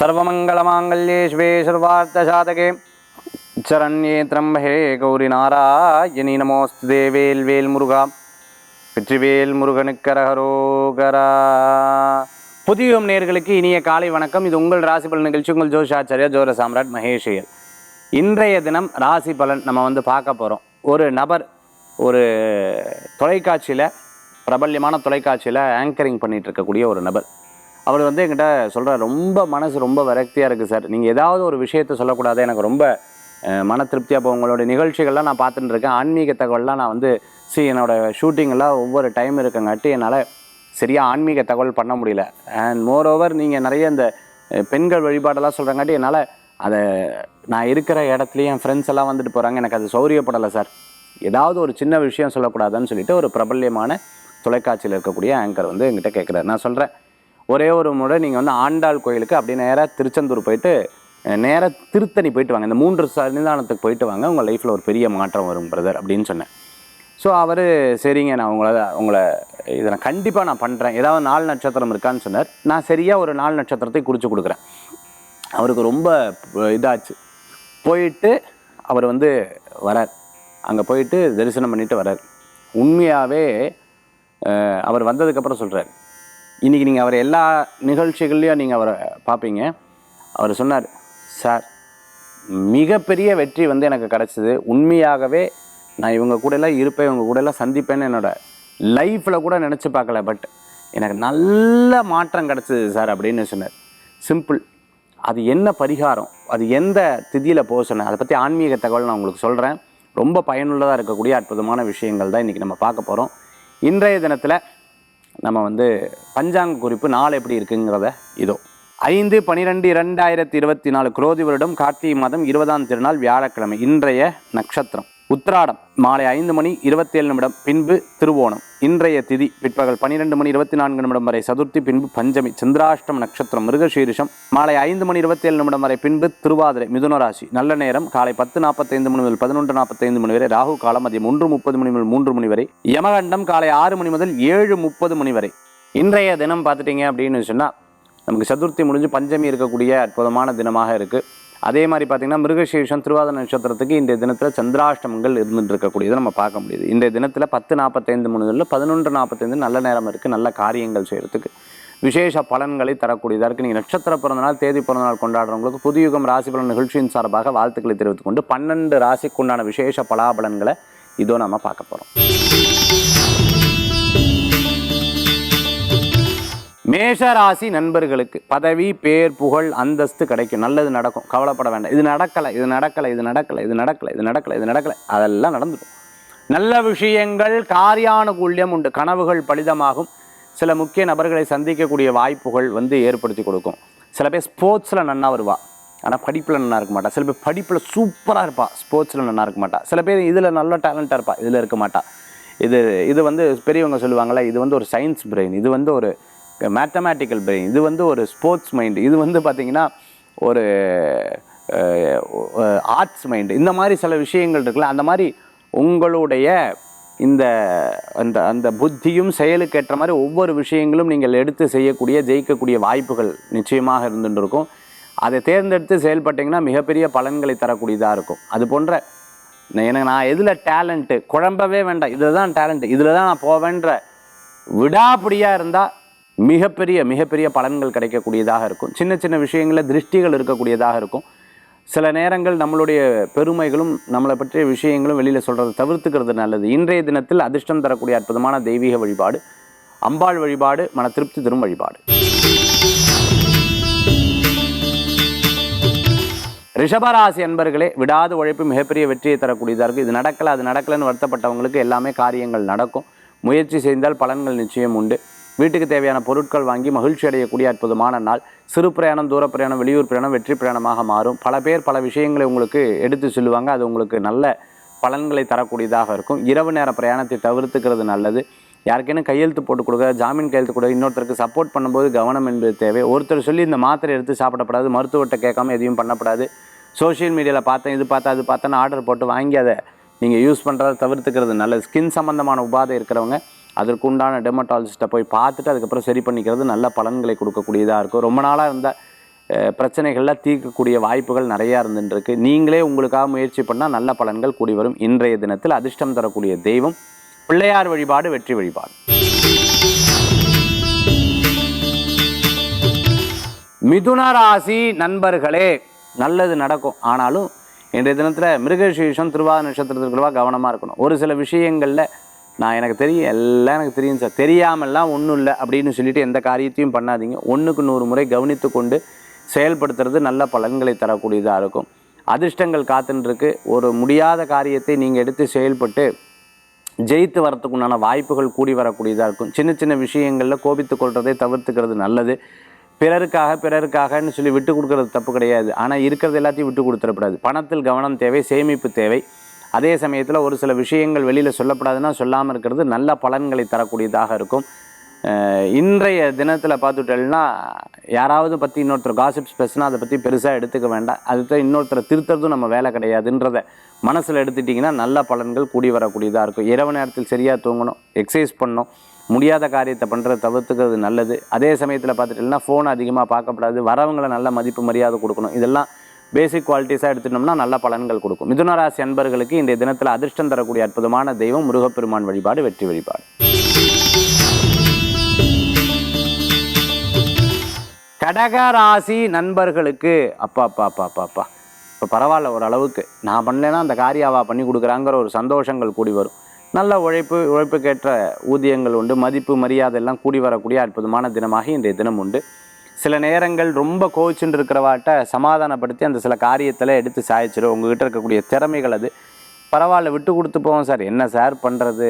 सर्वमंगलमांगल्ये शिवे सर्वार्थसाधके शरण्ये त्र्यंबके गौरी नारायणी नमोस्तुते வேல் முருகா வெற்றிவேல் முருகனுக்கு அரகரோகரா. புதியம் நேயர்களுக்கு இனிய காலை வணக்கம். இது உங்கள் ராசி பலன் நிகழ்ச்சி. உங்கள் ஜோஷாச்சாரியா ஜோர சாம்ராட் மகேஷியல். இன்றைய தினம் ராசி பலன் நம்ம பார்க்க போகிறோம். ஒரு நபர் ஒரு தொலைக்காட்சியில், பிரபல்யமான தொலைக்காட்சியில் ஆங்கரிங் பண்ணிகிட்டு இருக்கக்கூடிய ஒரு நபர். அவர் என்கிட்ட சொல்கிறார், ரொம்ப மனசு ரொம்ப விரக்தியாக இருக்குது சார், நீங்கள் ஏதாவது ஒரு விஷயத்தை சொல்லக்கூடாது, எனக்கு ரொம்ப மன திருப்தியாக இப்போ உங்களுடைய நிகழ்ச்சிகள்லாம் நான் பார்த்துட்டு இருக்கேன், ஆன்மீக தகவல்லாம் நான் என்னோடய ஷூட்டிங்கெல்லாம் ஒவ்வொரு டைம் இருக்கங்காட்டி என்னால் சரியாக ஆன்மீக தகவல் பண்ண முடியல. அண்ட் மோரோவர் நீங்கள் நிறைய இந்த பெண்கள் வழிபாடெல்லாம் சொல்கிறங்காட்டி என்னால் அதை நான் இருக்கிற இடத்துலையும் என் ஃப்ரெண்ட்ஸ் எல்லாம் வந்துட்டு போகிறாங்க, எனக்கு அது சௌரியப்படலை சார், ஏதாவது ஒரு சின்ன விஷயம் சொல்லக்கூடாதுன்னு சொல்லிட்டு ஒரு பிரபல்யமான தொலைக்காட்சியில் இருக்கக்கூடிய ஆங்கர் என்கிட்ட கேட்குறாரு. நான் சொல்கிறேன், ஒரே ஒரு முறை நீங்கள் ஆண்டாள் கோயிலுக்கு அப்படி நேராக திருச்செந்தூர் போயிட்டு நேராக திருத்தணி போயிட்டு வாங்க, இந்த 3 சன்னிதானத்துக்கு போயிட்டு வாங்க, உங்கள் லைஃப்பில் ஒரு பெரிய மாற்றம் வரும் பிரதர் அப்படின்னு சொன்னேன். ஸோ அவர் சரிங்க, நான் உங்களை இதை நான் கண்டிப்பாக நான் பண்ணுறேன், ஏதாவது 4 நட்சத்திரம் இருக்கான்னு சொன்னார். நான் சரியாக ஒரு 4 நட்சத்திரத்தை குறித்து கொடுக்குறேன். அவருக்கு ரொம்ப இதாச்சு. போயிட்டு அவர் வரார், அங்கே போயிட்டு தரிசனம் பண்ணிவிட்டு வரார். உண்மையாகவே அவர் வந்ததுக்கப்புறம் சொல்கிறார், இன்றைக்கி நீங்கள் அவர் எல்லா நிகழ்ச்சிகள்லையும் நீங்கள் அவரை பார்ப்பீங்க. அவர் சொன்னார், சார் மிகப்பெரிய வெற்றி எனக்கு கிடச்சிது, உண்மையாகவே நான் இவங்க கூடலாம் இருப்பேன், இவங்க கூடலாம் சந்திப்பேன்னு என்னோடய லைஃப்பில் கூட நினச்சி பார்க்கல, பட் எனக்கு நல்ல மாற்றம் கிடச்சிது சார் அப்படின்னு சொன்னார். சிம்பிள். அது என்ன பரிகாரம், அது எந்த திதியில் போக சொன்னேன், அதை பற்றி ஆன்மீக தகவல் நான் உங்களுக்கு சொல்கிறேன். ரொம்ப பயனுள்ளதாக இருக்கக்கூடிய அற்புதமான விஷயங்கள் தான் இன்றைக்கி நம்ம பார்க்க போகிறோம். இன்றைய தினத்தில் நம்ம பஞ்சாங்க குறிப்பு நாள் எப்படி இருக்குங்கிறத இதோ. 5/12/2024 குரோதி வருடம் கார்த்திகை மாதம் 20ஆம் திருநாள் வியாழக்கிழமை. இன்றைய நட்சத்திரம் உத்திராடம் மாலை 5:27 பின்பு திருவோணம். இன்றைய திதி பிற்பகல் 12:24 வரை சதுர்த்தி, பின்பு பஞ்சமி. சந்திராஷ்டம் நட்சத்திரம் மிருகசீரிஷம் மாலை 5:27 வரை பின்பு திருவாதிரை மிதுன ராசி. நல்ல நேரம் காலை 10:45 முதல் 11:45 வரை. ராகு காலம் மதியம் 1:30 முதல் 3 வரை. யமகண்டம் காலை 6 முதல் 7:30 வரை. இன்றைய தினம் பார்த்துட்டிங்க அப்படின்னு சொன்னால் நமக்கு சதுர்த்தி முடிஞ்சு பஞ்சமி இருக்கக்கூடிய அற்புதமான தினமாக இருக்குது. அதே மாதிரி பார்த்திங்கன்னா மிருகசீரிஷம் திருவாதிரை நட்சத்திரத்துக்கு இன்றைய தினத்தில் சந்திராஷ்டமங்கள் இருந்துட்டு இருக்கக்கூடியதை நம்ம பார்க்க முடியுது. இன்றைய தினத்தில் 10:45 முதல்ல 11:45 நல்ல நேரம் இருக்குது, நல்ல காரியங்கள் செய்கிறதுக்கு விசேஷ பலன்களை தரக்கூடியதாக இருக்குது. நீங்கள் நட்சத்திர பிறந்தநாள், தேதி பிறந்தநாள் கொண்டாடுறவங்களுக்கு புதுயுகம் ராசி பலன் நிகழ்ச்சியின் சார்பாக வாழ்த்துக்களை தெரிவித்துக் கொண்டு 12 ராசிக்குண்டான விசேஷ பலாபலன்களை இதோ நம்ம பார்க்க போகிறோம். மேஷராசி நண்பர்களுக்கு பதவி, பேர், புகழ், அந்தஸ்து கிடைக்கும், நல்லது நடக்கும், கவலைப்பட வேண்டாம். இது நடக்கலை, இது நடக்கலை, இது நடக்கலை, இது நடக்கலை, இது நடக்கலை, இது நடக்கலை, அதெல்லாம் நடந்துடும். நல்ல விஷயங்கள், காரியானுகூல்யம் உண்டு, கனவுகள் பலிதமாகும். சில முக்கிய நபர்களை சந்திக்கக்கூடிய வாய்ப்புகள் ஏற்படுத்தி கொடுக்கும். சில பேர் ஸ்போர்ட்ஸில் நன்னா வருவா, ஆனால் படிப்பில் நல்லா இருக்க மாட்டா. சில பேர் படிப்பில் சூப்பராக இருப்பா, ஸ்போர்ட்ஸில் நல்லா இருக்க மாட்டா. சில பேர் இதில் நல்ல டேலண்டாக இருப்பா, இதில் இருக்க மாட்டா. இது பெரியவங்க சொல்லுவாங்களே, இது ஒரு சயின்ஸ் பிரெயின், இது ஒரு மேத்தமேட்டிக்கல் பிரெயின், இது ஒரு ஸ்போர்ட்ஸ் மைண்டு, இது பார்த்திங்கன்னா ஒரு ஆர்ட்ஸ் மைண்டு. இந்த மாதிரி சில விஷயங்கள் இருக்குல்ல, அந்த மாதிரி உங்களுடைய இந்த அந்த அந்த புத்தியும் செயலுக்கு ஏற்ற மாதிரி ஒவ்வொரு விஷயங்களும் நீங்கள் எடுத்து செய்யக்கூடிய, ஜெயிக்கக்கூடிய வாய்ப்புகள் நிச்சயமாக இருந்துட்டு இருக்கும். அதை தேர்ந்தெடுத்து செயல்பட்டிங்கன்னா மிகப்பெரிய பலன்களை தரக்கூடியதாக இருக்கும். அது போன்ற எனக்கு நான் எதில் டேலண்ட்டு, குழம்பவே வேண்டாம், இதில் தான் டேலண்ட்டு, இதில் தான் நான் போவேன்ற விடாப்பிடியாக இருந்தால் மிகப்பெரிய பலன்கள் கிடைக்கக்கூடியதாக இருக்கும். சின்ன சின்ன விஷயங்களில் திருஷ்டிகள் இருக்கக்கூடியதாக இருக்கும். சில நேரங்கள் நம்மளுடைய பெருமைகளும் நம்மளை பற்றிய விஷயங்களும் வெளியில் சொல்கிறத தவிர்த்துக்கிறது நல்லது. இன்றைய தினத்தில் அதிர்ஷ்டம் தரக்கூடிய அற்புதமான தெய்வீக வழிபாடு அம்பாள் வழிபாடு, மன திருப்தி தரும் வழிபாடு. ரிஷபராசி அன்பர்களே, விடாது உழைப்பு மிகப்பெரிய வெற்றியை தரக்கூடியதாக இருக்குது. இது நடக்கலை, அது நடக்கலைன்னு வருத்தப்பட்டவங்களுக்கு எல்லாமே காரியங்கள் நடக்கும். முயற்சி செய்தால் பலன்கள் நிச்சயம் உண்டு. வீட்டுக்கு தேவையான பொருட்கள் வாங்கி மகிழ்ச்சி அடையக்கூடிய அற்புதமான நாள். சிறு பிரயாணம், தூர பிரயாணம், வெளியூர் பிரயாணம் வெற்றி பிரயாணமாக மாறும். பல பேர் பல விஷயங்களை உங்களுக்கு எடுத்து சொல்லுவாங்க, அது உங்களுக்கு நல்ல பலன்களை தரக்கூடியதாக இருக்கும். இரவு நேர பிரயாணத்தை தவிர்த்துக்கிறது நல்லது. யாருக்கேனும் கையெழுத்து போட்டு கொடுக்க, ஜாமீன் கையெழுத்து கொடுக்க, இன்னொருத்தருக்கு சப்போர்ட் பண்ணும்போது கவனம் என்பது தேவை. ஒருத்தர் சொல்லி இந்த மாத்திரை எடுத்து சாப்பிடப்படாது, மருத்துவர்கிட்ட கேட்காம எதையும் பண்ணப்படாது. சோஷியல் மீடியாவில் பார்த்தேன், இது பார்த்தா, அது பார்த்தேன்னு ஆர்டர் போட்டு வாங்கி அதை நீங்கள் யூஸ் பண்ணுறதை தவிர்த்துக்கிறது நல்லது. ஸ்கின் சம்மந்தமான உபாதை இருக்கிறவங்க அதற்குண்டான டெர்மட்டாலஜிஸ்ட்டை போய் பார்த்துட்டு அதுக்கப்புறம் சரி பண்ணிக்கிறது நல்ல பலன்களை கொடுக்கக்கூடியதாக இருக்கும். ரொம்ப நாளாக இருந்த பிரச்சனைகள்லாம் தீர்க்கக்கூடிய வாய்ப்புகள் நிறையா இருந்துருக்கு. நீங்களே உங்களுக்காக முயற்சி பண்ணால் நல்ல பலன்கள் கூடி வரும். இன்றைய தினத்தில் அதிர்ஷ்டம் தரக்கூடிய தெய்வம் பிள்ளையார் வழிபாடு, வெற்றி வழிபாடு. மிதுன ராசி நண்பர்களே, நல்லது நடக்கும். ஆனாலும் இன்றைய தினத்தில் மிருகசீரிஷம் திருவாதிரை நட்சத்திரத்திற்குள்ளவா கவனமாக இருக்கணும். ஒரு சில விஷயங்களில் எனக்கு தெரியும், எல்லாம் எனக்கு தெரியும் சார், தெரியாமல்லாம் ஒன்றும் இல்லை அப்படின்னு சொல்லிட்டு எந்த காரியத்தையும் பண்ணாதீங்க. 1க்கு 100 முறை கவனித்து கொண்டு செயல்படுத்துறது நல்ல பலன்களை தரக்கூடியதாக இருக்கும். அதிர்ஷ்டங்கள் காத்துருக்கு. ஒரு முடியாத காரியத்தை நீங்கள் எடுத்து செயல்பட்டு ஜெயித்து வரத்துக்குண்டான வாய்ப்புகள் கூடி வரக்கூடியதாக இருக்கும். சின்ன சின்ன விஷயங்களில் கோபித்து கொள்றதை தவிர்த்துக்கிறது நல்லது. பிறருக்காகன்னு சொல்லி விட்டு கொடுக்கறது தப்பு கிடையாது. ஆனால் இருக்கிறது எல்லாத்தையும் விட்டு கொடுத்துடக்கூடாது. பணத்தில் கவனம் தேவை, சேமிப்பு தேவை. அதே சமயத்தில் ஒரு சில விஷயங்கள் வெளியில் சொல்லப்படாதுன்னா சொல்லாமல் இருக்கிறது நல்ல பலன்களை தரக்கூடியதாக இருக்கும். இன்றைய தினத்தில் பார்த்துட்டேன்னா யாராவது பற்றி இன்னொருத்தர் காசிப்ஸ் பேசுனா அதை பற்றி பெருசாக எடுத்துக்க வேண்டாம். அதுதான் இன்னொருத்தரை திருத்துறதும் நம்ம வேலை கிடையாதுன்றதை மனசில் எடுத்துட்டிங்கன்னா நல்ல பலன்கள் கூடி வரக்கூடியதாக இருக்கும். இரவு நேரத்தில் சரியாக தூங்கணும், எக்ஸசைஸ் பண்ணணும், முடியாத காரியத்தை பண்ணுறதை தவிர்த்துக்கிறது நல்லது. அதே சமயத்தில் பார்த்துட்டேன்னா ஃபோன் அதிகமாக பார்க்கப்படாது, வரவங்களை நல்ல மதிப்பு மரியாதை கொடுக்கணும். இதெல்லாம் பேசிக் குவாலிட்டிஸாக எடுத்துட்டோம்னா நல்ல பலன்கள் கொடுக்கும். மிதுன ராசி அன்பர்களுக்கு இன்றைய தினத்தில் அதிர்ஷ்டம் தரக்கூடிய அற்புதமான தெய்வம் முருகப்பெருமான் வழிபாடு, வெற்றி வழிபாடு. கடக ராசி நண்பர்களுக்கு அப்பா இப்போ பரவாயில்ல, ஓரளவுக்கு நான் பண்ணலைன்னா அந்த காரியாவா பண்ணி கொடுக்குறாங்கிற ஒரு சந்தோஷங்கள் கூடி வரும். நல்ல உழைப்புக்கேற்ற ஊதியங்கள் உண்டு, மதிப்பு மரியாதை எல்லாம் கூடி வரக்கூடிய அற்புதமான தினமாக இன்றைய தினம் உண்டு. சில நேரங்கள் ரொம்ப கோச்சுன்னு இருக்கிறவாட்ட சமாதானப்படுத்தி அந்த சில காரியத்தில் எடுத்து சாய்ச்சிடும். உங்ககிட்ட இருக்கக்கூடிய திறமைகள் அது பரவாயில்ல, விட்டு கொடுத்து போவோம் சார், என்ன சார் பண்ணுறது,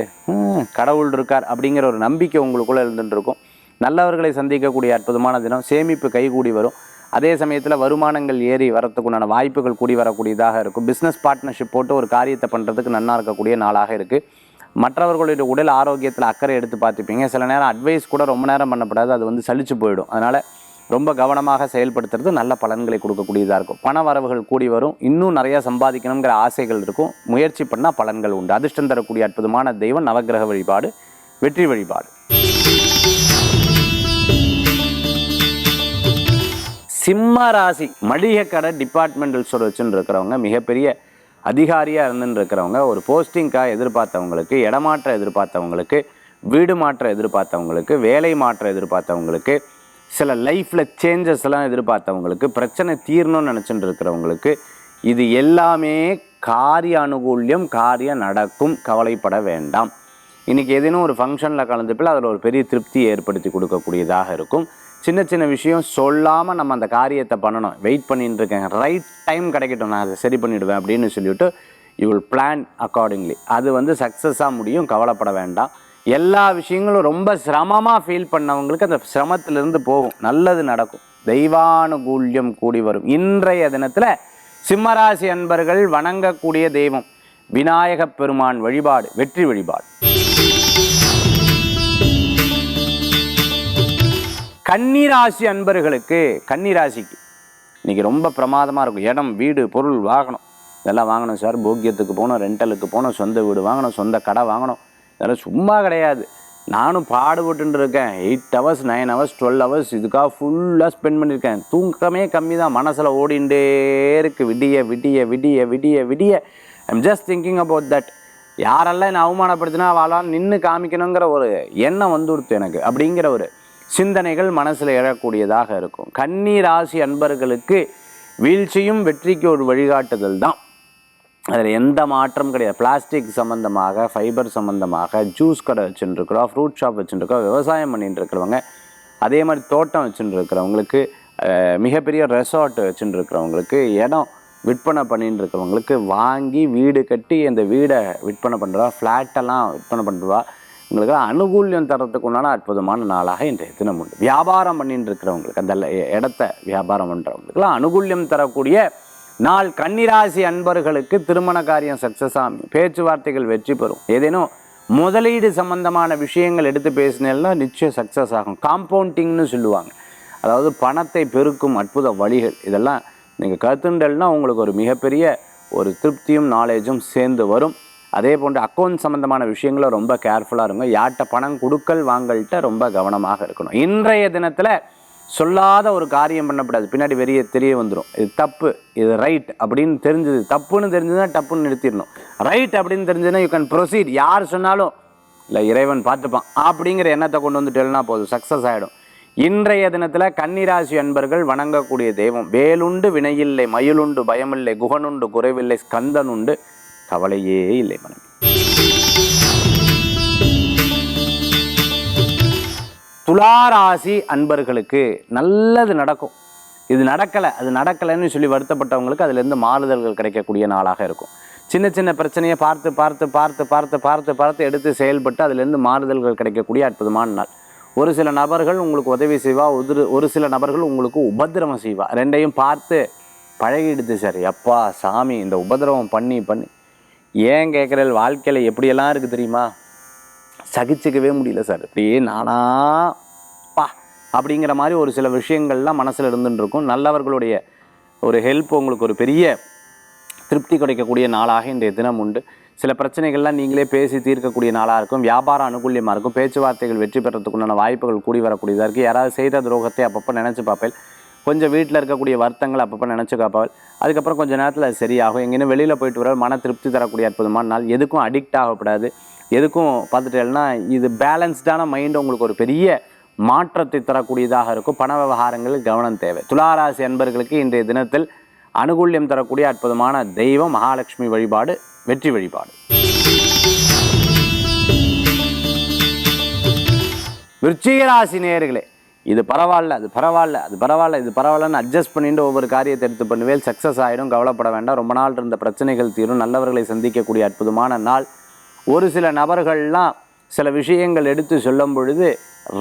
கடவுள் இருக்கார் அப்படிங்கிற ஒரு நம்பிக்கை உங்களுக்குள்ளே இருந்துருக்கும். நல்லவர்களை சந்திக்கக்கூடிய அற்புதமான தினம். சேமிப்பு கைகூடி வரும். அதே சமயத்தில் வருமானங்கள் ஏறி வரத்துக்குண்டான வாய்ப்புகள் கூடி வரக்கூடியதாக இருக்கும். பிஸ்னஸ் பார்ட்னர்ஷிப் போட்டு ஒரு காரியத்தை பண்ணுறதுக்கு நன்னா இருக்கக்கூடிய நாளாக இருக்குது. மற்றவர்களுடைய உடல் ஆரோக்கியத்தில் அக்கறை எடுத்து பார்த்துப்பீங்க. சில நேரம் அட்வைஸ் கூட ரொம்ப நேரம் பண்ணப்படாது, அது சலிச்சு போயிடும். அதனால் ரொம்ப கவனமாக செயல்படுத்துறது நல்ல பலன்களை கொடுக்கக்கூடியதாக இருக்கும். பண வரவுகள் கூடி வரும். இன்னும் நிறையா சம்பாதிக்கணுங்கிற ஆசைகள் இருக்கும். முயற்சி பண்ணால் பலன்கள் உண்டு. அதிர்ஷ்டம் தரக்கூடிய அற்புதமான தெய்வம் நவக்கிரக வழிபாடு, வெற்றி வழிபாடு. சிம்ம ராசி மளிகை கடை, டிபார்ட்மெண்டல் ஸ்டோர் வச்சுன்னு இருக்கிறவங்க, மிகப்பெரிய அதிகாரியாக இருந்துன்னு இருக்கிறவங்க, ஒரு போஸ்டிங்காக எதிர்பார்த்தவங்களுக்கு, இடமாற்றம் எதிர்பார்த்தவங்களுக்கு, வீடு மாற்றம் எதிர்பார்த்தவங்களுக்கு, வேலை மாற்றம் எதிர்பார்த்தவங்களுக்கு, சில லைஃப்பில் சேஞ்சஸ் எல்லாம் எதிர்பார்த்தவங்களுக்கு, பிரச்சனை தீரணும்னு நினச்சிட்டு இருக்கிறவங்களுக்கு இது எல்லாமே காரிய அனுகூல்யம், காரியம் நடக்கும். கவலைப்பட வேண்டாம். இன்றைக்கி ஏதேனும் ஒரு ஃபங்க்ஷனில் கலந்துப்பில் அதில் ஒரு பெரிய திருப்தி ஏற்படுத்தி கொடுக்கக்கூடியதாக இருக்கும். சின்ன சின்ன விஷயம் சொல்லாமல் நம்ம அந்த காரியத்தை பண்ணணும். வெயிட் பண்ணிட்டு இருக்கேன், ரைட் டைம் கிடைக்கட்டும், நான் அதை சரி பண்ணிவிடுவேன் அப்படின்னு சொல்லிவிட்டு யூ வில் பிளான் அக்கார்டிங்லி. அது சக்ஸஸாக முடியும். கவலைப்பட வேண்டாம். எல்லா விஷயங்களும் ரொம்ப சிரமமாக ஃபீல் பண்ணவங்களுக்கு அந்த சிரமத்திலிருந்து போகும், நல்லது நடக்கும். தெய்வானுகூல்யம் கூடி வரும். இன்றைய தினத்தில் சிம்மராசி அன்பர்கள் வணங்கக்கூடிய தெய்வம் விநாயகப் பெருமான் வழிபாடு, வெற்றி வழிபாடு. கன்னிராசி அன்பர்களுக்கு, கன்னிராசிக்கு இன்றைக்கி ரொம்ப பிரமாதமாக இருக்கும். இடம், வீடு, பொருள் வாங்கணும். இதெல்லாம் வாங்கணும் சார். போக்கியத்துக்கு போகணும், ரெண்டலுக்கு போகணும், சொந்த வீடு வாங்கணும், சொந்த கடை வாங்கணும். இதெல்லாம் சும்மா கிடையாது. நானும் பாடுபட்டு இருக்கேன். 8 hours 9 hours 12 hours இதுக்காக ஃபுல்லாக ஸ்பெண்ட் பண்ணியிருக்கேன். தூக்கமே கம்மி தான், மனசில் ஓடிண்டே இருக்குது. விடிய விடிய விடிய விடிய விடிய I'm just thinking about that. யாரெல்லாம் என்னை அவமானப்படுத்தினா வாழான்னு நின்று காமிக்கணுங்கிற ஒரு எண்ணம் வந்துடுத்து எனக்கு. அப்படிங்கிற ஒரு சிந்தனைகள் மனசில் எழக்கூடியதாக இருக்கும். கன்னி ராசி அன்பர்களுக்கு வீழ்ச்சியும் வெற்றிக்கு ஒரு வழிகாட்டுதல் தான். அதில் எந்த மாற்றம் கிடையாது. பிளாஸ்டிக் சம்மந்தமாக, ஃபைபர் சம்மந்தமாக, ஜூஸ் கடை வச்சுட்டுருக்குறோம், ஃப்ரூட் ஷாப் வச்சுட்டுருக்கோம், விவசாயம் பண்ணிட்டு இருக்கிறவங்க, அதே மாதிரி தோட்டம் வச்சுட்டு இருக்கிறவங்களுக்கு, மிகப்பெரிய ரெசார்ட் வச்சுட்டு இருக்கிறவங்களுக்கு, இடம் விற்பனை பண்ணிட்டு இருக்கிறவங்களுக்கு, வாங்கி வீடு கட்டி அந்த வீடை விற்பனை பண்ணுறவா, ஃப்ளாட்டெல்லாம் விற்பனை பண்ணுறவா, உங்களுக்கு அனுகூல்யம் தரத்துக்கு உண்டான அற்புதமான நாளாக இன்றைய தினம் உண்டு. வியாபாரம் பண்ணிட்டு இருக்கிறவங்களுக்கு, அந்த இடத்த வியாபாரம் பண்ணுறவங்களுக்குலாம் அனுகூல்யம் தரக்கூடிய நாள். கன்னிராசி அன்பர்களுக்கு திருமண காரியம் சக்ஸஸ் ஆகும். பேச்சுவார்த்தைகள் வெற்றி பெறும். ஏதேனும் முதலீடு சம்பந்தமான விஷயங்கள் எடுத்து பேசினா நிச்சயம் சக்ஸஸ் ஆகும். காம்பவுண்டிங்னு சொல்லுவாங்க, அதாவது பணத்தை பெருக்கும் அற்புத வழிகள். இதெல்லாம் நீங்கள் கற்றுண்டல்னா உங்களுக்கு ஒரு மிகப்பெரிய ஒரு திருப்தியும் நாலேஜும் சேர்ந்து வரும். அதே போன்று அக்கௌண்ட் சம்மந்தமான விஷயங்களும் ரொம்ப கேர்ஃபுல்லாக இருங்க. யார்கிட்ட பணம் கொடுக்கல் வாங்கல்கிட்ட ரொம்ப கவனமாக இருக்கணும். இன்றைய தினத்தில் சொல்லாத ஒரு காரியம் பண்ணக்கூடாது, பின்னாடி வெறிய தெரிய வந்துடும். இது தப்பு, இது ரைட் அப்படின்னு தெரிஞ்சது, தப்புன்னு தெரிஞ்சதுன்னா டப்புன்னு நிறுத்திடணும். ரைட் அப்படின்னு தெரிஞ்சதுன்னா யூ கேன் ப்ரொசீட். யார் சொன்னாலும் இல்லை இறைவன் பார்த்துப்பான் அப்படிங்கிற எண்ணத்தை கொண்டு வந்துட்டேன்னா போதும், சக்ஸஸ் ஆகிடும். இன்றைய தினத்தில் கன்னிராசி அன்பர்கள் வணங்கக்கூடிய தெய்வம் வேலுண்டு வினையில்லை, மயிலுண்டு பயமில்லை, குகனுண்டு குறைவில்லை, ஸ்கந்தனுண்டு கவலையே இல்லை மனம். துளாராசி அன்பர்களுக்கு நல்லது நடக்கும். இது நடக்கலை, அது நடக்கலைன்னு சொல்லி வருத்தப்பட்டவங்களுக்கு அதுலேருந்து மாறுதல்கள் கிடைக்கக்கூடிய நாளாக இருக்கும். சின்ன சின்ன பிரச்சனையை பார்த்து பார்த்து பார்த்து பார்த்து பார்த்து பார்த்து எடுத்து செயல்பட்டு அதுலேருந்து மாறுதல்கள் கிடைக்கக்கூடிய அற்புதமான நாள். ஒரு சில நபர்கள் உங்களுக்கு உதவி செய்வா, ஒரு சில நபர்கள் உங்களுக்கு உபத்திரவம் செய்வா. ரெண்டையும் பார்த்து பழகிடுது சார். எப்பா சாமி, இந்த உபதிரவம் பண்ணி பண்ணி ஏன் கேட்குற, வாழ்க்கையில் எப்படியெல்லாம் இருக்குது தெரியுமா, சகிச்சுக்கவே முடியல சார், இப்படியே நானா பா அப்படிங்கிற மாதிரி ஒரு சில விஷயங்கள்லாம் மனசில் இருந்துட்டு இருக்கும். நல்லவர்களுடைய ஒரு ஹெல்ப் உங்களுக்கு ஒரு பெரிய திருப்தி கிடைக்கக்கூடிய நாளாக இன்றைய தினம் உண்டு. சில பிரச்சனைகள்லாம் நீங்களே பேசி தீர்க்கக்கூடிய நாளாக இருக்கும். வியாபாரம் அனுகூலியமாக இருக்கும். பேச்சுவார்த்தைகள் வெற்றி பெறத்துக்குண்டான வாய்ப்புகள் கூடி வரக்கூடியதாக இருக்குது. யாராவது செய்த துரோகத்தை அப்பப்போ நினச்சி பார்ப்பேன். கொஞ்சம் வீட்டில் இருக்கக்கூடிய வருத்தங்கள் அப்பப்போ நினச்சி பார்ப்பேன். அதுக்கப்புறம் கொஞ்சம் நேரத்தில் அது சரியாகும். எங்கேயும் வெளியில் போயிட்டு வர மன திருப்தி தரக்கூடிய அற்புதமான நாள். எதுக்கும் அடிக்ட் ஆகக்கூடாது. எதுக்கும் பார்த்துட்டேன்னா இது பேலன்ஸ்டான மைண்டு உங்களுக்கு ஒரு பெரிய மாற்றத்தை தரக்கூடியதாக இருக்கும். பண விவகாரங்களில் கவனம் தேவை. துளாராசி அன்பர்களுக்கு இன்றைய தினத்தில் அனுகூல்யம் தரக்கூடிய அற்புதமான தெய்வம் மகாலட்சுமி வழிபாடு, வெற்றி வழிபாடு. விருச்சிக ராசி நேயர்களே, இது பரவாயில்ல, அது பரவாயில்ல, அது பரவாயில்ல, இது பரவாயில்லன்னு அட்ஜஸ்ட் பண்ணிட்டு ஒவ்வொரு காரியத்தை எடுத்து பண்ணுவேல். சக்ஸஸ் ஆகிடும், கவலைப்பட வேண்டாம். ரொம்ப நாள் இருந்த பிரச்சனைகள் தீரும். நல்லவர்களை சந்திக்கக்கூடிய அற்புதமான நாள். ஒரு சில நபர்கள்லாம் சில விஷயங்கள் எடுத்து சொல்லும் பொழுது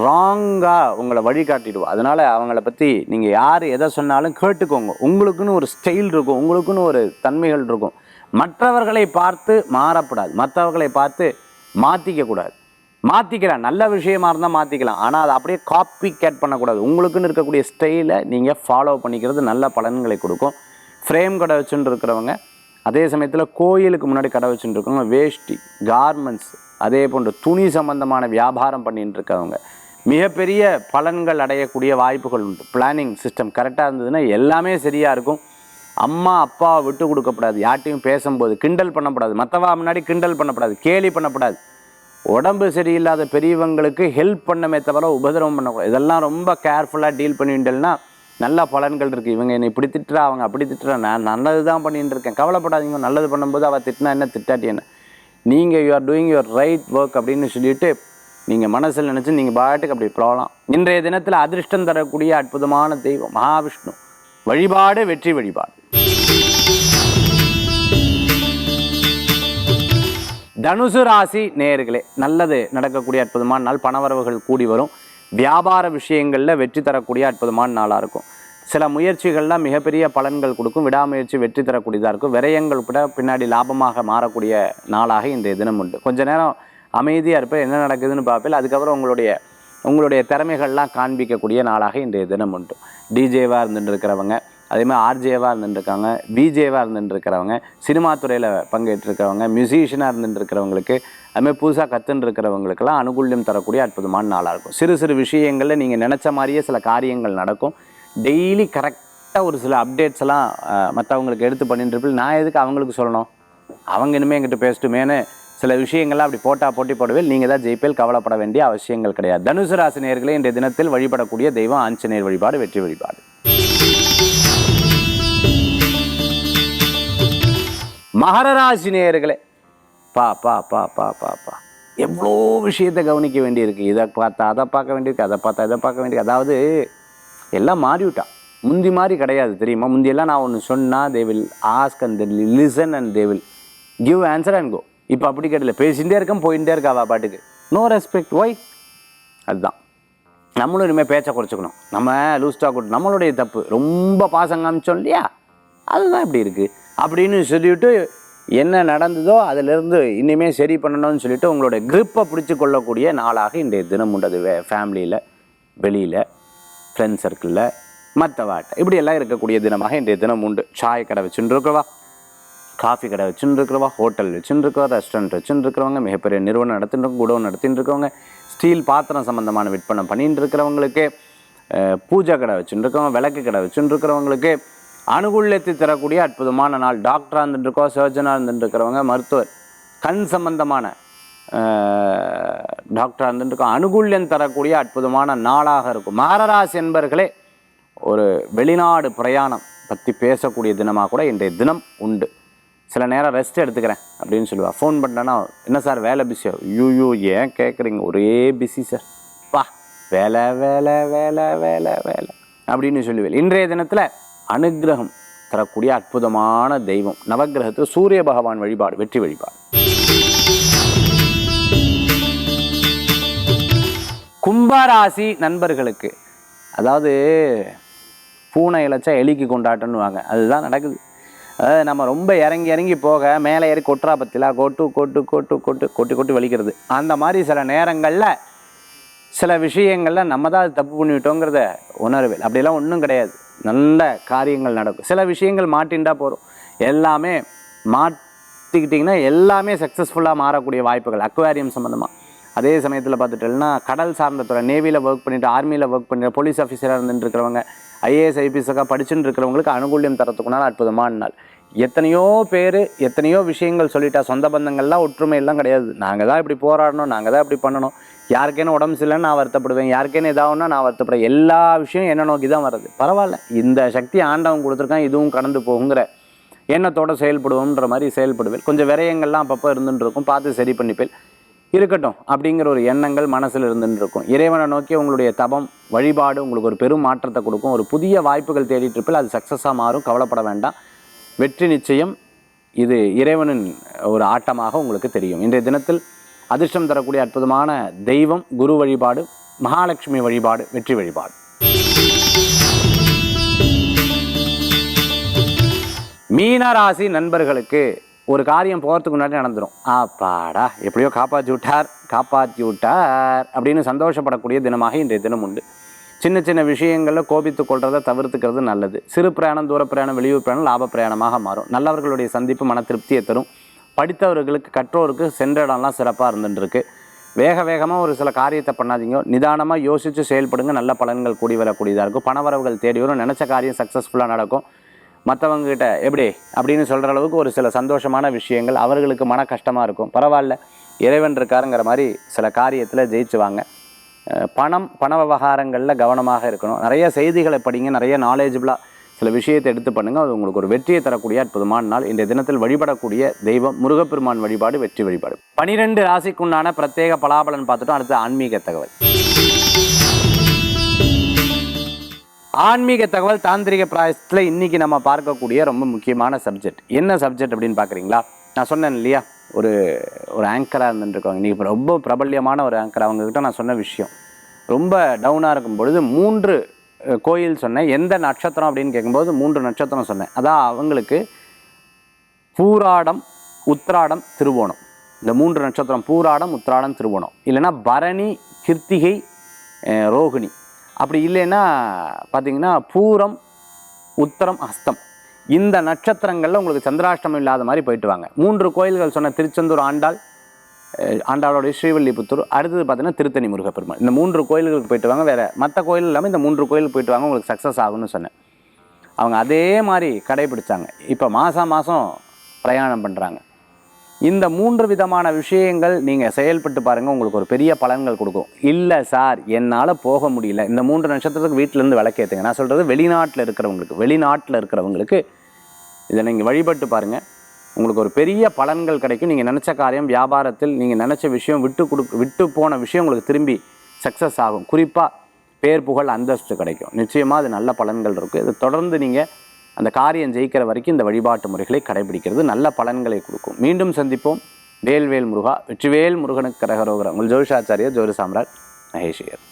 ராங்காக உங்களை வழிகாட்டிடுவோம். அதனால் அவங்கள பற்றி நீங்கள் யார் எதை சொன்னாலும் கேட்டுக்கோங்க. உங்களுக்குன்னு ஒரு ஸ்டைல் இருக்கும், உங்களுக்குன்னு ஒரு தன்மைகள் இருக்கும். மற்றவர்களை பார்த்து மாறப்படாது, மற்றவர்களை பார்த்து மாற்றிக்கக்கூடாது. மாற்றிக்கலாம், நல்ல விஷயமா இருந்தால் மாற்றிக்கலாம். ஆனால் அதை அப்படியே காப்பி கேட் பண்ணக்கூடாது. உங்களுக்குன்னு இருக்கக்கூடிய ஸ்டைலை நீங்கள் ஃபாலோ பண்ணிக்கிறது நல்ல பலன்களை கொடுக்கும். ஃப்ரேம் கடை வச்சுட்டு இருக்கிறவங்க, அதே சமயத்தில் கோயிலுக்கு முன்னாடி கடை வச்சுட்டு இருக்கவங்க, வேஷ்டி கார்மெண்ட்ஸ், அதே போன்று துணி சம்பந்தமான வியாபாரம் பண்ணிட்டு இருக்கவங்க மிகப்பெரிய பலன்கள் அடையக்கூடிய வாய்ப்புகள் உண்டு. பிளானிங் சிஸ்டம் கரெக்டாக இருந்ததுன்னா எல்லாமே சரியாக இருக்கும். அம்மா அப்பாவை விட்டு கொடுக்கப்படாது. யார்ட்டையும் பேசும்போது கிண்டல் பண்ணக்கூடாது. மற்றவா முன்னாடி கிண்டல் பண்ணக்கூடாது, கேலி பண்ணக்கூடாது. உடம்பு சரியில்லாத பெரியவங்களுக்கு ஹெல்ப் பண்ணமே தவிர உபதிரவம் பண்ணக்கூடாது. இதெல்லாம் ரொம்ப கேர்ஃபுல்லாக டீல் பண்ணிட்டேன்னா நல்ல பலன்கள் இருக்குது. இவங்க என்னை இப்படி திட்டுறா, அவங்க அப்படி திட்டுறா, நான் நல்லது தான் பண்ணிட்டு இருக்கேன், கவலைப்படாதீங்க. நல்லது பண்ணும்போது அவள் திட்டினா என்ன, திட்டாட்டி என்ன, நீங்கள் you are doing your right work அப்படின்னு சொல்லிட்டு நீங்கள் மனசில் நினச்சி நீங்கள் பாட்டுக்கு அப்படி போகலாம். இன்றைய தினத்தில் அதிர்ஷ்டம் தரக்கூடிய அற்புதமான தெய்வம் மகாவிஷ்ணு வழிபாடு, வெற்றி வழிபாடு. தனுசு ராசி நேயர்களே, நல்லது நடக்கக்கூடிய அற்புதமான நாள். பணவரவுகள் கூடி வரும். வியாபார விஷயங்களில் வெற்றி தரக்கூடிய அற்புதமான நாளாக இருக்கும். சில முயற்சிகள்லாம் மிகப்பெரிய பலன்கள் கொடுக்கும். விடாமுயற்சி வெற்றி தரக்கூடியதாக இருக்கும். விரயங்கள் கூட பின்னாடி லாபமாக மாறக்கூடிய நாளாக இன்றைய தினம் உண்டு. கொஞ்ச நேரம் அமைதியாக இருப்பேன், என்ன நடக்குதுன்னு பார்ப்பேன். அதுக்கப்புறம் உங்களுடைய திறமைகள்லாம் காண்பிக்கக்கூடிய நாளாக இன்றைய தினம் உண்டு. டிஜேவாக இருந்துட்டு இருக்கிறவங்க, அதேமாதிரி ஆர்ஜேவாக இருந்துட்டுருக்காங்க, விஜேவாக இருந்துட்டுருக்கிறவங்க, சினிமா துறையில் பங்கேற்றிருக்கிறவங்க, மியூசிஷியனாக இருந்துட்டுருக்கிறவங்களுக்கு, அதுமாதிரி புதுசாக கற்றுன்னு இருக்கிறவங்களுக்கெல்லாம் அனுகூல்யம் தரக்கூடிய அற்புதமான நாளாக இருக்கும். சிறு சிறு விஷயங்களில் நீங்கள் நினச்ச மாதிரியே சில காரியங்கள் நடக்கும். டெய்லி கரெக்டாக ஒரு சில அப்டேட்ஸ் எல்லாம் மற்றவங்களுக்கு எடுத்து பண்ணிட்டுருப்பில். நான் எதுக்கு அவங்களுக்கு சொல்லணும், அவங்க இனிமேல் எங்கிட்ட பேசிட்டுமேனு சில விஷயங்கள்லாம் அப்படி போட்டி போடுவேல். நீங்கள் தான் ஜெயிப்பேல், கவலைப்பட வேண்டிய அவசியங்கள் கிடையாது. தனுசு ராசி நேயர்களே, இன்றைய தினத்தில் வழிபடக்கூடிய தெய்வம் ஆஞ்சநேயர் வழிபாடு, வெற்றி வழிபாடு. மகர ராசி நேயர்களே, பா பா பா பா பா பா எவ்வளோ விஷயத்தை கவனிக்க வேண்டியிருக்கு. இதை பார்த்தா அதை பார்க்க வேண்டியிருக்கு, அதை பார்த்தா இதை பார்க்க வேண்டியிருக்கு. அதாவது எல்லாம் மாறிவிட்டா, முந்தி மாதிரி கிடையாது தெரியுமா. முந்தியெல்லாம் நான் ஒன்று சொன்னால் they will ask and they will listen and they will give answer and go. இப்போ அப்படி கிடையாது, பேசிகிட்டே இருக்கேன், போயிட்டே இருக்காவா பாட்டுக்கு, நோ ரெஸ்பெக்ட். ஒய்? அதுதான் நம்மளும் இனிமேல் பேச்சை குறைச்சிக்கணும். நம்ம லூஸ் டாக் விட்டு நம்மளுடைய தப்பு, ரொம்ப பாசம் காமிச்சோம் இல்லையா, அதுதான் இப்படி இருக்குது அப்படின்னு சொல்லிவிட்டு என்ன நடந்ததோ அதிலிருந்து இனிமேல் சரி பண்ணணும்னு சொல்லிவிட்டு உங்களுடைய க்ரிப்பை பிடிச்சி கொள்ளக்கூடிய நாளாக இன்றைய தினம் உண்டு. அது ஃபேமிலியில், வெளியில், ஃப்ரெண்ட்ஸ் சர்க்கிளில், மற்ற வாட்டை இப்படியெல்லாம் இருக்கக்கூடிய தினமாக இன்றைய தினம் உண்டு. சாய் கடை வச்சுன்னு இருக்கிறவா, காஃபி கடை வச்சுன்னு இருக்கிறவா, ஹோட்டல் வச்சுன்னு இருக்கிறவா, ரெஸ்டாரண்ட் வச்சுன்னு இருக்கிறவங்க, மிகப்பெரிய நிறுவனம் நடத்திட்டு குடோன் நடத்திட்டு இருக்கவங்க, ஸ்டீல் பாத்திரம் சம்மந்தமான விற்பனை பண்ணிட்டு இருக்கிறவங்களுக்கு, பூஜை கடை வச்சுட்டு இருக்கவங்க, விளக்கு கடை வச்சுட்டு இருக்கிறவங்களுக்கு அனுகூல்யத்தை தரக்கூடிய அற்புதமான நாள். டாக்டராக இருந்துட்டுருக்கோம், சர்ஜனாக இருந்துட்டுருக்கிறவங்க, மருத்துவர், கண் சம்பந்தமான டாக்டராக இருந்துட்டுருக்கோம், அனுகூல்யம் தரக்கூடிய அற்புதமான நாளாக இருக்கும். மகராசி என்பர்களே, ஒரு வெளிநாடு பிரயாணம் பற்றி பேசக்கூடிய தினமாக கூட இன்றைய தினம் உண்டு. சில நேரம் ரெஸ்ட் எடுத்துக்கிறேன் அப்படின்னு சொல்லுவாள். ஃபோன் பண்ணேன்னா, என்ன சார் வேலை பிஸியோ? யூ ஏன் கேட்குறீங்க, ஒரே பிஸி சார், பா வேலை வேலை வேலை வேலை வேலை அப்படின்னு சொல்லுவேன். இன்றைய தினத்தில் அனுகிரகம் தரக்கூடிய அற்புதமான தெய்வம் நவகிரகத்தில் சூரிய பகவான் வழிபாடு வெற்றி வழிபாடு. கும்பராசி நண்பர்களுக்கு, அதாவது பூனை இழைச்சா எலிக்கு கொண்டாட்டன்னு வாங்க, அதுதான் நடக்குது. அதாவது நம்ம ரொம்ப இறங்கி இறங்கி போக மேலே ஏறி கொட்டுறா பற்றிலாம், கொட்டு கொட்டு கொட்டு கொட்டு கொட்டி கொட்டி வலிக்கிறது. அந்த மாதிரி சில நேரங்களில் சில விஷயங்களில் நம்ம தான் தப்பு பண்ணிவிட்டோங்கிறத உணர்வேல். அப்படிலாம் ஒன்றும் கிடையாது, நல்ல காரியங்கள் நடக்கும். சில விஷயங்கள் மாட்டின்டா போகிறோம், எல்லாமே மாற்றிக்கிட்டிங்கன்னா எல்லாமே சக்ஸஸ்ஃபுல்லாக மாறக்கூடிய வாய்ப்புகள். அக்வாரியம் சம்மந்தமாக, அதே சமயத்தில் பார்த்துட்டோம்னா கடல் சார்ந்த துறை, நேவியில் ஒர்க் பண்ணிவிட்டு, ஆர்மியில் ஒர்க் பண்ணிட்டு, போலீஸ் ஆஃபீஸராக இருந்துட்டு இருக்கிறவங்க, ஐஏஎஸ் ஐபிஎஸ்ஸாக படிச்சுட்டு இருக்கிறவங்களுக்கு அனுகூல்யம் தரத்துக்குனால அற்புதமான நாள். எத்தனையோ பேர் எத்தனையோ விஷயங்கள் சொல்லிட்டா, சொந்த பந்தங்கள்லாம் ஒற்றுமையெல்லாம் கிடையாது. நாங்கள் தான் இப்படி போராடணும், நாங்கள் தான் இப்படி பண்ணணும், யாருக்கேன்னு உடம்பு சரியில்லைன்னு நான் வருத்தப்படுவேன், யாருக்கேன்னு எதாவுன்னா நான் வருத்தப்படுவேன், எல்லா விஷயம் என்ன நோக்கி தான் வருது. பரவாயில்ல, இந்த சக்தி ஆண்டவன் கொடுத்துருக்கான், இதுவும் கடந்து போகுங்கிற எண்ணத்தோடு செயல்படுவோன்ற மாதிரி செயல்படுவேன். கொஞ்சம் விரயங்கள்லாம் அப்பப்போ இருந்துட்டு இருக்கும், பார்த்து சரி பண்ணிப்பேன், இருக்கட்டும் அப்படிங்கிற ஒரு எண்ணங்கள் மனசில் இருந்துட்டு இருக்கும். இறைவனை நோக்கி உங்களுடைய தபம் வழிபாடு உங்களுக்கு ஒரு பெரும் மாற்றத்தை கொடுக்கும். ஒரு புதிய வாய்ப்புகள் தேடிட்டு இருப்பில் அது சக்ஸஸாக மாறும், கவலைப்பட வேண்டாம், வெற்றி நிச்சயம். இது இறைவனின் ஒரு ஆட்டமாக உங்களுக்கு தெரியும். இன்றைய தினத்தில் அதிர்ஷ்டம் தரக்கூடிய அற்புதமான தெய்வம் குரு வழிபாடு, மகாலட்சுமி வழிபாடு வெற்றி வழிபாடு. மீனராசி நண்பர்களுக்கு ஒரு காரியம் போகிறதுக்கு முன்னாடி நடந்துடும். பாடா எப்படியோ காப்பாற்றி விட்டார் அப்படின்னு சந்தோஷப்படக்கூடிய தினமாக இன்றைய தினம் உண்டு. சின்ன சின்ன விஷயங்களில் கோபித்து கொள்றதை தவிர்த்துக்கிறது நல்லது. சிறு பிரயாணம், தூர பிரயாணம், வெளியூர் பிரயாணம் லாப பிரயாணமாக மாறும். நல்லவர்களுடைய சந்திப்பு மன திருப்தியை தரும். படித்தவர்களுக்கு, கற்றோருக்கு சென்ற இடம்லாம் சிறப்பாக இருந்துட்டுருக்கு. வேகமாக ஒரு சில காரியத்தை பண்ணாதீங்க, நிதானமாக யோசித்து செயல்படுங்க, நல்ல பலன்கள் கூடி வரக்கூடியதாக இருக்கும். பணவரவுகள் தேடி வரும், நினச்ச காரியம் சக்ஸஸ்ஃபுல்லாக நடக்கும். மற்றவங்ககிட்ட எப்படி அப்படின்னு சொல்கிற அளவுக்கு ஒரு சில சந்தோஷமான விஷயங்கள், அவர்களுக்கு மன கஷ்டமாக இருக்கும். பரவாயில்ல, இறைவன் இருக்காருங்கிற மாதிரி சில காரியத்தில் ஜெயிச்சுவாங்க. பண விவகாரங்களில் கவனமாக இருக்கணும். நிறைய செய்திகளை படிங்க, நிறைய நாலேஜபிளாக சில விஷயத்தை எடுத்து பண்ணுங்கள், அது உங்களுக்கு ஒரு வெற்றியை தரக்கூடிய அற்புதமான நாள். இன்றைய தினத்தில் வழிபடக்கூடிய தெய்வம் முருகப்பெருமான் வழிபாடு வெற்றி வழிபாடு. 12 ராசிக்குண்டான பிரத்யேக பலாபலன் பார்த்துட்டோம். அடுத்து ஆன்மீக தகவல். ஆன்மீக தகவல் தாந்திரிக பிராயசத்தில் இன்றைக்கி நம்ம பார்க்கக்கூடிய ரொம்ப முக்கியமான சப்ஜெக்ட். என்ன சப்ஜெக்ட் அப்படின்னு பார்க்குறீங்களா? நான் சொன்னேன் இல்லையா, ஒரு ஆங்கராக இருந்துட்டுருக்காங்க, இன்றைக்கி ரொம்ப பிரபல்யமான ஒரு ஆங்கர். அவங்கக்கிட்ட நான் சொன்ன விஷயம், ரொம்ப டவுனாக இருக்கும் பொழுது 3 கோயில் சொன்னேன். எந்த நட்சத்திரம் அப்படின்னு கேட்கும்போது 3 நட்சத்திரம் சொன்னேன். அதான் அவங்களுக்கு பூராடம், உத்திராடம், திருவோணம். இந்த 3 நட்சத்திரம் பூராடம், உத்திராடம், திருவோணம். இல்லைன்னா பரணி, கிருத்திகை, ரோகிணி. அப்படி இல்லைன்னா பார்த்திங்கன்னா பூரம், உத்தரம், ஹஸ்தம். இந்த நட்சத்திரங்களில் உங்களுக்கு சந்திராஷ்டமம் இல்லாத மாதிரி போயிட்டு வாங்க. 3 கோயில்கள் சொன்ன, திருச்செந்தூர் ஆண்டாளோடைய ஸ்ரீவில்லிபுத்தூர், அடுத்தது பார்த்தீங்கன்னா திருத்தணி முருகப்பெருமாள். இந்த 3 கோயில்களுக்கு போயிட்டு வாங்க. வேறு மற்ற கோயில் இல்லாமல் இந்த 3 கோயிலுக்கு போயிட்டு வாங்க, உங்களுக்கு சக்ஸஸ் ஆகும்னு சொன்னேன். அவங்க அதே மாதிரி கடைபிடிச்சாங்க. இப்போ மாதம் பிரயாணம் பண்ணுறாங்க. இந்த 3 விதமான விஷயங்கள் நீங்கள் செயல்பட்டு பாருங்கள், உங்களுக்கு ஒரு பெரிய பலன்கள் கொடுக்கும். இல்லை சார் என்னால் போக முடியல, இந்த 3 நட்சத்திரத்துக்கு வீட்டிலேருந்து விளக்கேற்றுங்க. நான் சொல்கிறது வெளிநாட்டில் இருக்கிறவங்களுக்கு இதை நீங்கள் வழிபட்டு பாருங்கள், உங்களுக்கு ஒரு பெரிய பலன்கள் கிடைக்கும். நீங்கள் நினச்ச காரியம், வியாபாரத்தில் நீங்கள் நினச்ச விஷயம், விட்டு போன விஷயம் உங்களுக்கு திரும்பி சக்ஸஸ் ஆகும். குறிப்பாக பேர், புகழ், அந்தஸ்து கிடைக்கும். நிச்சயமாக அது நல்ல பலன்கள் இருக்குது. இது தொடர்ந்து நீங்கள் அந்த காரியம் ஜெயிக்கிற வரைக்கும் இந்த வழிபாட்டு முறைகளை கடைபிடிக்கிறது நல்ல பலன்களை கொடுக்கும். மீண்டும் சந்திப்போம். வேல்வேல் முருகா, வெற்றிவேல் முருகனுக்கு கரகரோகரா. உங்கள் ஜோதிஷாச்சாரியர் ஜோதி சாம்ராட் மகேஷ் ஐயர்.